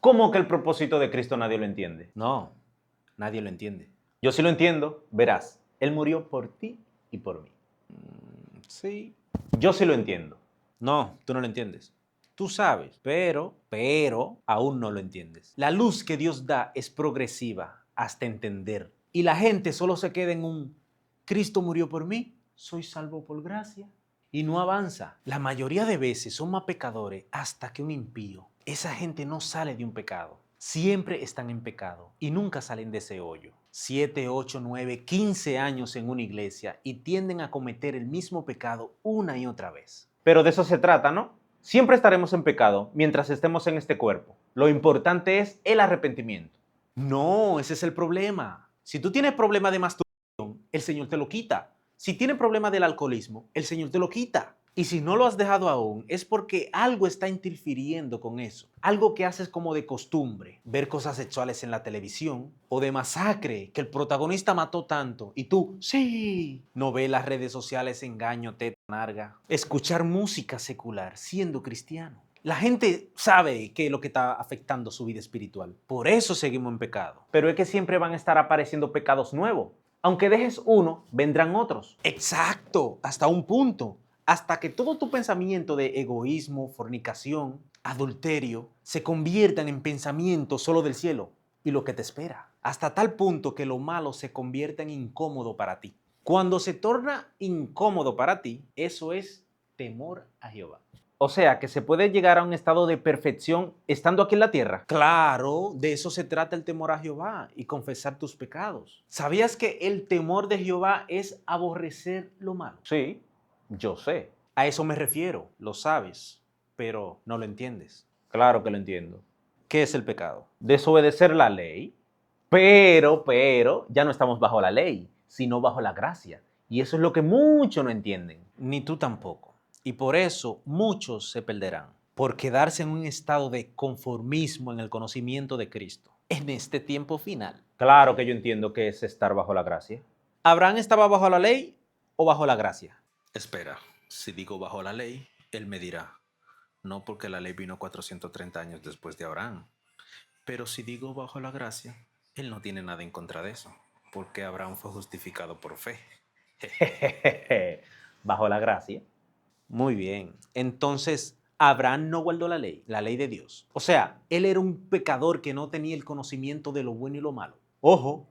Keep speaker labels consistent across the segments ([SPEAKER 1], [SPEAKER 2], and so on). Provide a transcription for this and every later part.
[SPEAKER 1] ¿Cómo que el propósito de Cristo nadie lo entiende?
[SPEAKER 2] No, nadie lo entiende.
[SPEAKER 1] Yo sí lo entiendo, verás. Él murió por ti y por mí.
[SPEAKER 2] Sí.
[SPEAKER 1] Yo sí lo entiendo.
[SPEAKER 2] No, tú no lo entiendes. Tú sabes, pero aún no lo entiendes. La luz que Dios da es progresiva hasta entender. Y la gente solo se queda en un Cristo murió por mí, soy salvo por gracia. Y no avanza. La mayoría de veces son más pecadores hasta que un impío. Esa gente no sale de un pecado. Siempre están en pecado y nunca salen de ese hoyo. 7, 8, 9, 15 años en una iglesia y tienden a cometer el mismo pecado una y otra vez.
[SPEAKER 1] Pero de eso se trata, ¿no? Siempre estaremos en pecado mientras estemos en este cuerpo. Lo importante es el arrepentimiento.
[SPEAKER 2] No, ese es el problema. Si tú tienes problema de masturbación, el Señor te lo quita. Si tienes problema del alcoholismo, el Señor te lo quita. Y si no lo has dejado aún, es porque algo está interfiriendo con eso. Algo que haces como de costumbre, ver cosas sexuales en la televisión o de masacre, que el protagonista mató tanto y tú, sí, no ves las redes sociales, engaño, teta, narga. Escuchar música secular siendo cristiano. La gente sabe que es lo que está afectando su vida espiritual. Por eso seguimos en pecado.
[SPEAKER 1] Pero es que siempre van a estar apareciendo pecados nuevos. Aunque dejes uno, vendrán otros.
[SPEAKER 2] Exacto, hasta un punto. Hasta que todo tu pensamiento de egoísmo, fornicación, adulterio, se conviertan en pensamientos solo del cielo y lo que te espera. Hasta tal punto que lo malo se convierta en incómodo para ti. Cuando se torna incómodo para ti, eso es temor a Jehová.
[SPEAKER 1] O sea, que se puede llegar a un estado de perfección estando aquí en la tierra.
[SPEAKER 2] Claro, de eso se trata el temor a Jehová y confesar tus pecados. ¿Sabías que el temor de Jehová es aborrecer lo malo?
[SPEAKER 1] Sí, yo sé.
[SPEAKER 2] A eso me refiero, lo sabes, pero no lo entiendes.
[SPEAKER 1] Claro que lo entiendo.
[SPEAKER 2] ¿Qué es el pecado?
[SPEAKER 1] Desobedecer la ley. Pero, ya no estamos bajo la ley, sino bajo la gracia. Y eso es lo que muchos no entienden.
[SPEAKER 2] Ni tú tampoco. Y por eso muchos se perderán, por quedarse en un estado de conformismo en el conocimiento de Cristo, en este tiempo final.
[SPEAKER 1] Claro que yo entiendo que es estar bajo la gracia.
[SPEAKER 2] ¿Abraham estaba bajo la ley o bajo la gracia? Espera, si digo bajo la ley, él me dirá, no porque la ley vino 430 años después de Abraham. Pero si digo bajo la gracia, él no tiene nada en contra de eso, porque Abraham fue justificado por fe.
[SPEAKER 1] Bajo la gracia.
[SPEAKER 2] Muy bien. Entonces, Abraham no guardó la ley de Dios. O sea, él era un pecador que no tenía el conocimiento de lo bueno y lo malo. Ojo,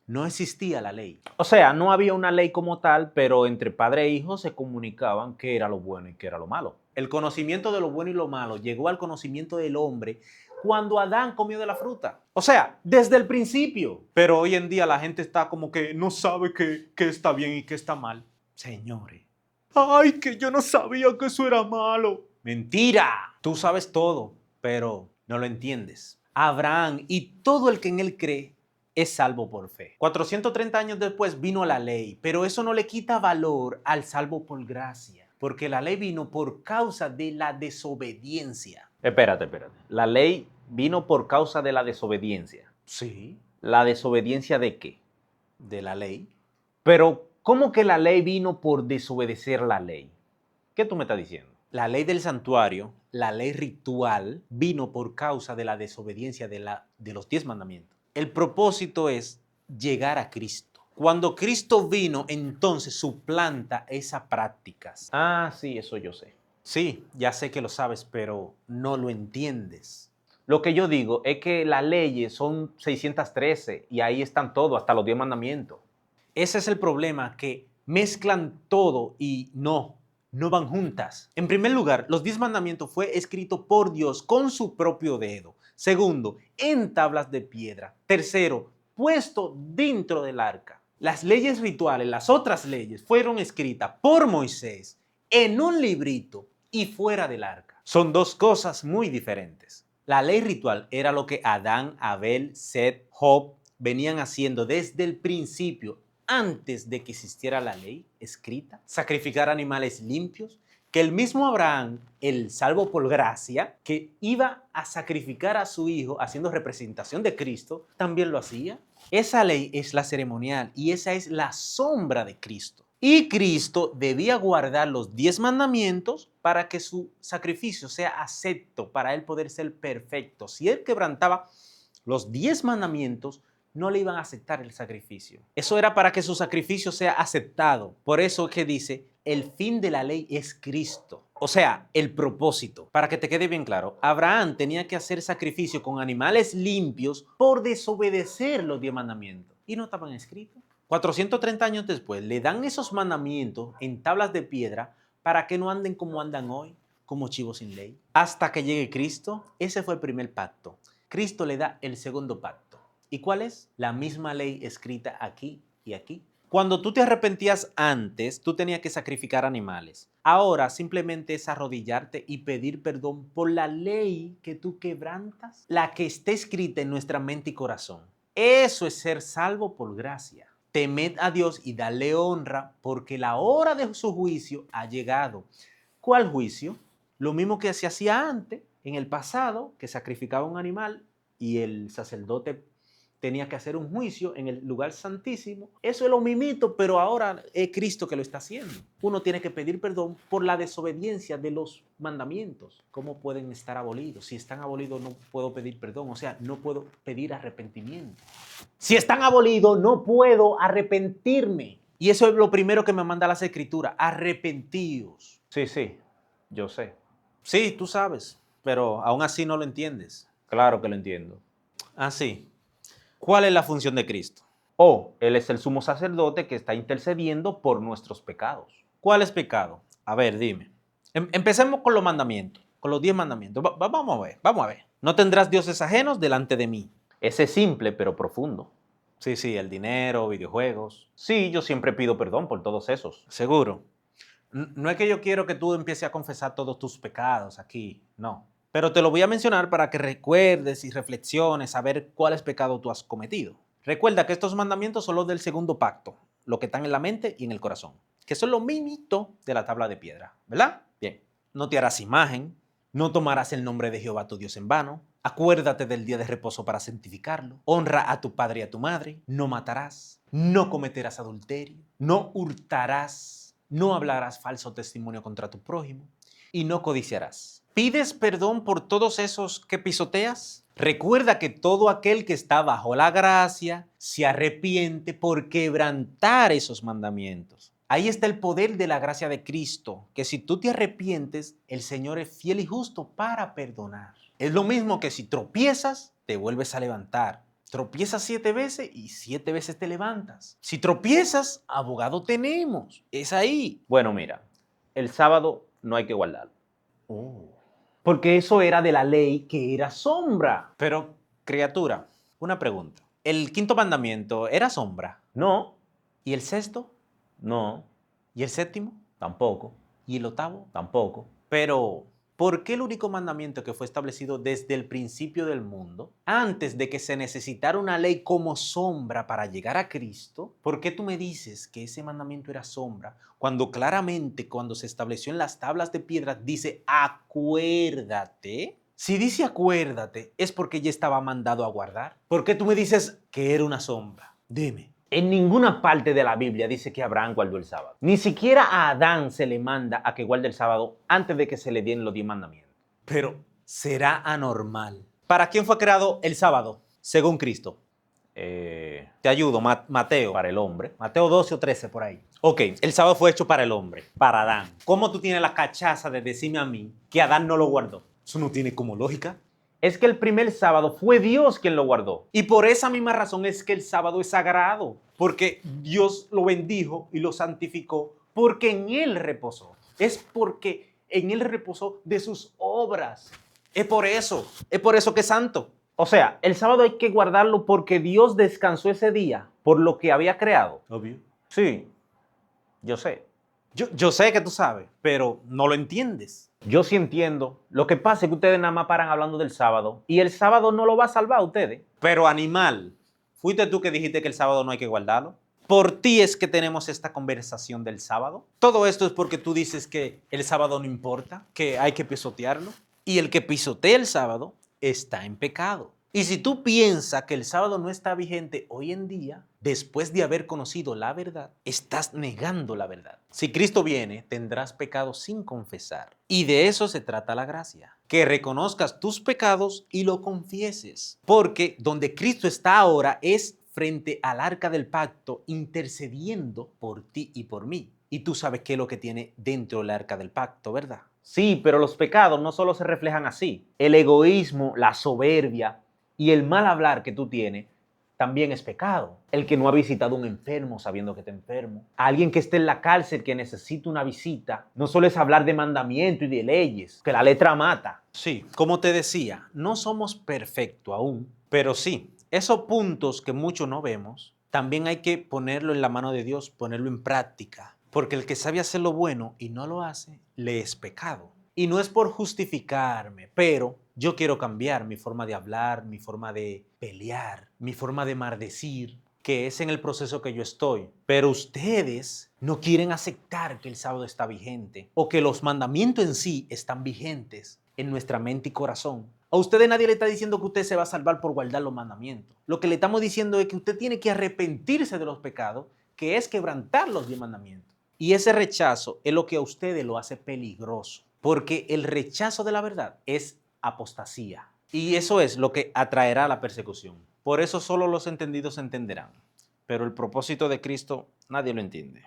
[SPEAKER 2] no existía la ley.
[SPEAKER 1] O sea, no había una ley como tal, pero entre padre e hijo se comunicaban qué era lo bueno y qué era lo malo.
[SPEAKER 2] El conocimiento de lo bueno y lo malo llegó al conocimiento del hombre cuando Adán comió de la fruta. O sea, desde el principio. Pero hoy en día la gente está como que no sabe qué está bien y qué está mal. Señores. ¡Ay, que yo no sabía que eso era malo! ¡Mentira! Tú sabes todo, pero no lo entiendes. Abraham y todo el que en él cree es salvo por fe. 430 años después vino la ley, pero eso no le quita valor al salvo por gracia, porque la ley vino por causa de la desobediencia.
[SPEAKER 1] Espérate. La ley vino por causa de la desobediencia.
[SPEAKER 2] Sí,
[SPEAKER 1] ¿La desobediencia de qué?
[SPEAKER 2] de la ley.
[SPEAKER 1] Pero, ¿cómo que la ley vino por desobedecer la ley? ¿Qué tú me estás diciendo?
[SPEAKER 2] La ley del santuario, la ley ritual, vino por causa de la desobediencia de los 10 mandamientos. El propósito es llegar a Cristo. Cuando Cristo vino, entonces suplanta esas prácticas.
[SPEAKER 1] Ah, sí, eso yo sé.
[SPEAKER 2] Sí, ya sé que lo sabes, pero no lo entiendes.
[SPEAKER 1] Lo que yo digo es que las leyes son 613 y ahí están todo, hasta los 10 mandamientos.
[SPEAKER 2] Ese es el problema, que mezclan todo y no van juntas. En primer lugar, los 10 mandamientos fue escrito por Dios con su propio dedo. Segundo, en tablas de piedra. Tercero, puesto dentro del arca. Las leyes rituales, las otras leyes, fueron escritas por Moisés en un librito y fuera del arca. Son dos cosas muy diferentes. La ley ritual era lo que Adán, Abel, Set, Job venían haciendo desde el principio, antes de que existiera la ley escrita, sacrificar animales limpios, que el mismo Abraham, el salvo por gracia, que iba a sacrificar a su hijo haciendo representación de Cristo, también lo hacía. Esa ley es la ceremonial y esa es la sombra de Cristo. Y Cristo debía guardar los 10 mandamientos para que su sacrificio sea acepto, para él poder ser perfecto. Si él quebrantaba los 10 mandamientos, no le iban a aceptar el sacrificio. Eso era para que su sacrificio sea aceptado. Por eso es que dice, el fin de la ley es Cristo. O sea, el propósito. Para que te quede bien claro, Abraham tenía que hacer sacrificio con animales limpios por desobedecer los 10 mandamientos. Y no estaban escritos. 430 años después, le dan esos mandamientos en tablas de piedra para que no anden como andan hoy, como chivos sin ley. Hasta que llegue Cristo, ese fue el primer pacto. Cristo le da el segundo pacto. ¿Y cuál es? La misma ley escrita aquí y aquí. Cuando tú te arrepentías antes, tú tenías que sacrificar animales. Ahora simplemente es arrodillarte y pedir perdón por la ley que tú quebrantas, la que está escrita en nuestra mente y corazón. Eso es ser salvo por gracia. Temed a Dios y dale honra, porque la hora de su juicio ha llegado. ¿Cuál juicio? Lo mismo que se hacía antes, en el pasado, que sacrificaba un animal y el sacerdote tenía que hacer un juicio en el lugar santísimo. Eso es lo mismito, pero ahora es Cristo que lo está haciendo. Uno tiene que pedir perdón por la desobediencia de los mandamientos. ¿Cómo pueden estar abolidos? Si están abolidos no puedo pedir perdón, o sea, no puedo pedir arrepentimiento. Si están abolidos no puedo arrepentirme. Y eso es lo primero que me manda las escrituras, arrepentíos.
[SPEAKER 1] Sí, yo sé.
[SPEAKER 2] Sí, tú sabes, pero aún así no lo entiendes.
[SPEAKER 1] Claro que lo entiendo.
[SPEAKER 2] Ah, sí. ¿Cuál es la función de Cristo?
[SPEAKER 1] Él es el sumo sacerdote que está intercediendo por nuestros pecados.
[SPEAKER 2] ¿Cuál es pecado? A ver, dime. Empecemos con los mandamientos, con los 10 mandamientos. Vamos a ver. No tendrás dioses ajenos delante de mí.
[SPEAKER 1] Ese es simple pero profundo.
[SPEAKER 2] Sí, el dinero, videojuegos.
[SPEAKER 1] Sí, yo siempre pido perdón por todos esos.
[SPEAKER 2] Seguro. No es que yo quiero que tú empieces a confesar todos tus pecados aquí, no. Pero te lo voy a mencionar para que recuerdes y reflexiones a ver cuáles pecados tú has cometido. Recuerda que estos mandamientos son los del segundo pacto, lo que están en la mente y en el corazón, que son lo mismito de la tabla de piedra, ¿verdad? Bien. No te harás imagen, no tomarás el nombre de Jehová tu Dios en vano, acuérdate del día de reposo para santificarlo, honra a tu padre y a tu madre, no matarás, no cometerás adulterio, no hurtarás, no hablarás falso testimonio contra tu prójimo y no codiciarás. ¿Pides perdón por todos esos que pisoteas? Recuerda que todo aquel que está bajo la gracia se arrepiente por quebrantar esos mandamientos. Ahí está el poder de la gracia de Cristo, que si tú te arrepientes, el Señor es fiel y justo para perdonar. Es lo mismo que si tropiezas, te vuelves a levantar. Tropiezas 7 veces y 7 veces te levantas. Si tropiezas, abogado tenemos. Es ahí.
[SPEAKER 1] Bueno, mira, el sábado no hay que guardarlo. Porque eso era de la ley que era sombra.
[SPEAKER 2] Pero, criatura, una pregunta. ¿El quinto mandamiento era sombra?
[SPEAKER 1] No,
[SPEAKER 2] ¿Y el sexto?
[SPEAKER 1] no,
[SPEAKER 2] ¿Y el séptimo?
[SPEAKER 1] tampoco,
[SPEAKER 2] ¿Y el octavo?
[SPEAKER 1] tampoco.
[SPEAKER 2] Pero, ¿por qué el único mandamiento que fue establecido desde el principio del mundo, antes de que se necesitara una ley como sombra para llegar a Cristo? ¿Por qué tú me dices que ese mandamiento era sombra cuando claramente cuando se estableció en las tablas de piedra dice acuérdate? Si dice acuérdate es porque ya estaba mandado a guardar. ¿Por qué tú me dices que era una sombra? Dime.
[SPEAKER 1] En ninguna parte de la Biblia dice que Abraham guardó el sábado. Ni siquiera a Adán se le manda a que guarde el sábado antes de que se le den los 10 mandamientos.
[SPEAKER 2] Pero será anormal. ¿Para quién fue creado el sábado? Según Cristo. Te ayudo, Mateo.
[SPEAKER 1] Para el hombre.
[SPEAKER 2] Mateo 12 o 13 por ahí. Ok, el sábado fue hecho para el hombre, para Adán. ¿Cómo tú tienes la cachaza de decirme a mí que Adán no lo guardó? Eso no tiene como lógica.
[SPEAKER 1] Es que el primer sábado fue Dios quien lo guardó.
[SPEAKER 2] Y por esa misma razón es que el sábado es sagrado, porque Dios lo bendijo y lo santificó, porque en él reposó. Es porque en él reposó de sus obras. Es por eso que es santo.
[SPEAKER 1] O sea, el sábado hay que guardarlo porque Dios descansó ese día por lo que había creado.
[SPEAKER 2] Obvio.
[SPEAKER 1] Sí, yo sé.
[SPEAKER 2] Yo sé que tú sabes, pero no lo entiendes.
[SPEAKER 1] Yo sí entiendo. Lo que pasa es que ustedes nada más paran hablando del sábado y el sábado no lo va a salvar a ustedes.
[SPEAKER 2] Pero animal, ¿fuiste tú que dijiste que el sábado no hay que guardarlo? ¿Por ti es que tenemos esta conversación del sábado? Todo esto es porque tú dices que el sábado no importa, que hay que pisotearlo. Y el que pisotea el sábado está en pecado. Y si tú piensas que el sábado no está vigente hoy en día, después de haber conocido la verdad, estás negando la verdad. Si Cristo viene, tendrás pecados sin confesar. Y de eso se trata la gracia. Que reconozcas tus pecados y lo confieses. Porque donde Cristo está ahora es frente al arca del pacto, intercediendo por ti y por mí. Y tú sabes qué es lo que tiene dentro del arca del pacto, ¿verdad?
[SPEAKER 1] Sí, pero los pecados no solo se reflejan así. El egoísmo, la soberbia y el mal hablar que tú tienes también es pecado. El que no ha visitado a un enfermo sabiendo que está enfermo. A alguien que esté en la cárcel que necesita una visita. No solo es hablar de mandamientos y de leyes, que la letra mata.
[SPEAKER 2] Sí, como te decía, no somos perfectos aún, pero sí, esos puntos que muchos no vemos, también hay que ponerlo en la mano de Dios, ponerlo en práctica, porque el que sabe hacer lo bueno y no lo hace, le es pecado. Y no es por justificarme, pero yo quiero cambiar mi forma de hablar, mi forma de pelear, mi forma de maldecir, que es en el proceso que yo estoy. Pero ustedes no quieren aceptar que el sábado está vigente o que los mandamientos en sí están vigentes en nuestra mente y corazón. A ustedes nadie le está diciendo que usted se va a salvar por guardar los mandamientos. Lo que le estamos diciendo es que usted tiene que arrepentirse de los pecados, que es quebrantar los 10 mandamientos. Y ese rechazo es lo que a ustedes lo hace peligroso, porque el rechazo de la verdad es apostasía. Y eso es lo que atraerá la persecución. Por eso solo los entendidos entenderán. Pero el propósito de Cristo nadie lo entiende.